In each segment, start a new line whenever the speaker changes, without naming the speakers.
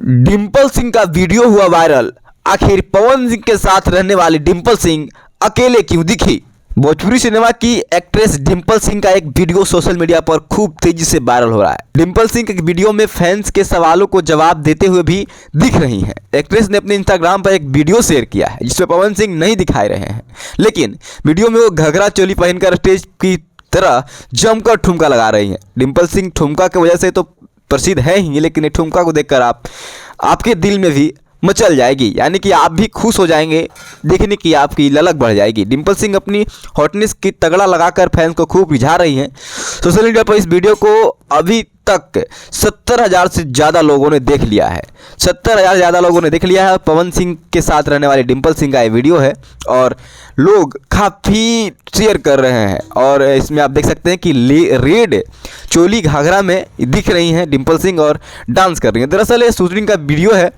डिंपल सिंह का वीडियो हुआ वायरल। आखिर पवन सिंह के साथ रहने वाली डिंपल सिंह अकेले क्यों दिखी? भोजपुरी सिनेमा की एक्ट्रेस डिंपल सिंह का एक वीडियो सोशल मीडिया पर खूब तेजी से वायरल हो रहा है। डिंपल सिंह के वीडियो में फैंस के सवालों को जवाब देते हुए भी दिख रही हैं। एक्ट्रेस ने अपने इंस्टाग्राम पर एक वीडियो शेयर किया है जिसमें पवन सिंह नहीं दिखाई रहे हैं, लेकिन वीडियो में वो घघरा चोली पहनकर स्टेज की तरह जमकर ठुमका लगा रही हैं। डिंपल सिंह ठुमका की वजह से तो प्रसिद्ध है ही, लेकिन ये ठुमका को देखकर आपके दिल में भी मचल जाएगी, यानी कि आप भी खुश हो जाएंगे, देखने की आपकी ललक बढ़ जाएगी। डिंपल सिंह अपनी हॉटनेस की तगड़ा लगाकर फैंस को खूब रिझा रही हैं। सोशल मीडिया पर इस वीडियो को अभी तक 70,000 से ज़्यादा लोगों ने देख लिया है। 70,000 से ज़्यादा लोगों ने देख लिया है। पवन सिंह के साथ रहने वाली डिंपल सिंह का ये वीडियो है और लोग काफ़ी शेयर कर रहे हैं। और इसमें आप देख सकते हैं कि रेड चोली घाघरा में दिख रही हैं डिंपल सिंह और डांस कर रही हैं। दरअसल ये शूटिंग का वीडियो है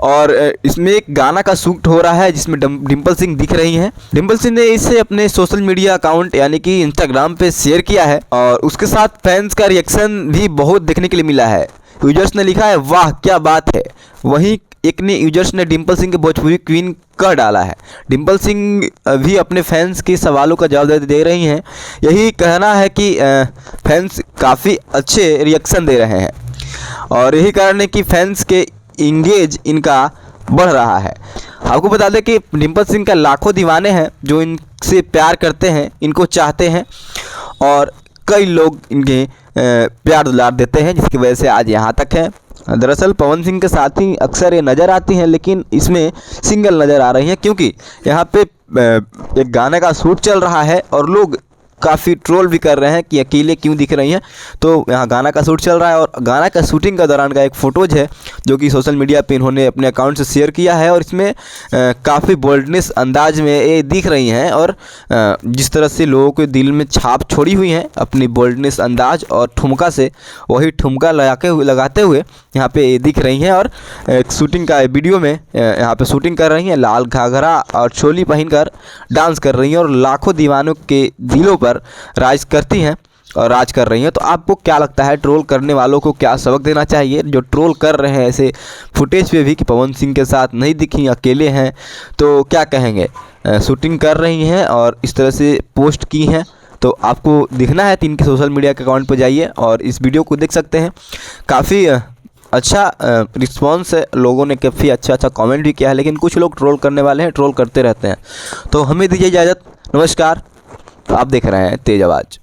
और इसमें एक गाना का शूट हो रहा है जिसमें डिंपल सिंह दिख रही हैं। डिंपल सिंह ने इसे अपने सोशल मीडिया अकाउंट यानी कि इंस्टाग्राम पे शेयर किया है और उसके साथ फैंस का रिएक्शन भी बहुत देखने के लिए मिला है। यूजर्स ने लिखा है वाह क्या बात है, वहीं एक ने यूजर्स ने डिंपल सिंह के भोजपुरी क्वीन कह डाला है। डिंपल सिंह भी अपने फैंस के सवालों का जवाब दे रही हैं। यही कहना है कि फैंस काफ़ी अच्छे रिएक्शन दे रहे हैं और यही कारण है कि फैंस के इंगेज इनका बढ़ रहा है। आपको बता दें कि डिंपल सिंह का लाखों दीवाने हैं जो इनसे प्यार करते हैं, इनको चाहते हैं और कई लोग इनके प्यार दुलार देते हैं, जिसकी वजह से आज यहाँ तक है। दरअसल पवन सिंह के साथ ही अक्सर ये नज़र आती हैं, लेकिन इसमें सिंगल नज़र आ रही हैं क्योंकि यहाँ पे एक गाने का शूट चल रहा है और लोग काफ़ी ट्रोल भी कर रहे हैं कि अकेले क्यों दिख रही हैं। तो यहाँ गाना का शूट चल रहा है और गाना का शूटिंग का दौरान का एक फ़ोटोज़ है जो कि सोशल मीडिया पे इन्होंने अपने अकाउंट से शेयर किया है और इसमें काफ़ी बोल्डनेस अंदाज में ये दिख रही हैं और जिस तरह से लोगों के दिल में छाप छोड़ी हुई हैं अपनी बोल्डनेस अंदाज और ठुमका से, वही ठुमका लगाते हुए यहाँ पे दिख रही हैं और एक शूटिंग का वीडियो में यहाँ पे शूटिंग कर रही हैं। लाल घाघरा और चोली पहनकर डांस कर रही हैं और लाखों दीवानों के दिलों पर राज करती हैं और राज कर रही हैं। तो आपको क्या लगता है, ट्रोल करने वालों को क्या सबक देना चाहिए जो ट्रोल कर रहे हैं ऐसे फुटेज पे भी कि पवन सिंह के साथ नहीं दिखी, अकेले हैं, तो क्या कहेंगे? शूटिंग कर रही हैं और इस तरह से पोस्ट की हैं, तो आपको दिखना है तो इनके सोशल मीडिया के अकाउंट पर जाइए और इस वीडियो को देख सकते हैं। काफ़ी अच्छा रिस्पॉन्स है, लोगों ने काफ़ी अच्छा कमेंट भी किया है, लेकिन कुछ लोग ट्रोल करने वाले हैं, ट्रोल करते रहते हैं। तो हमें दीजिए इजाज़त, नमस्कार। आप देख रहे हैं तेज आवाज़।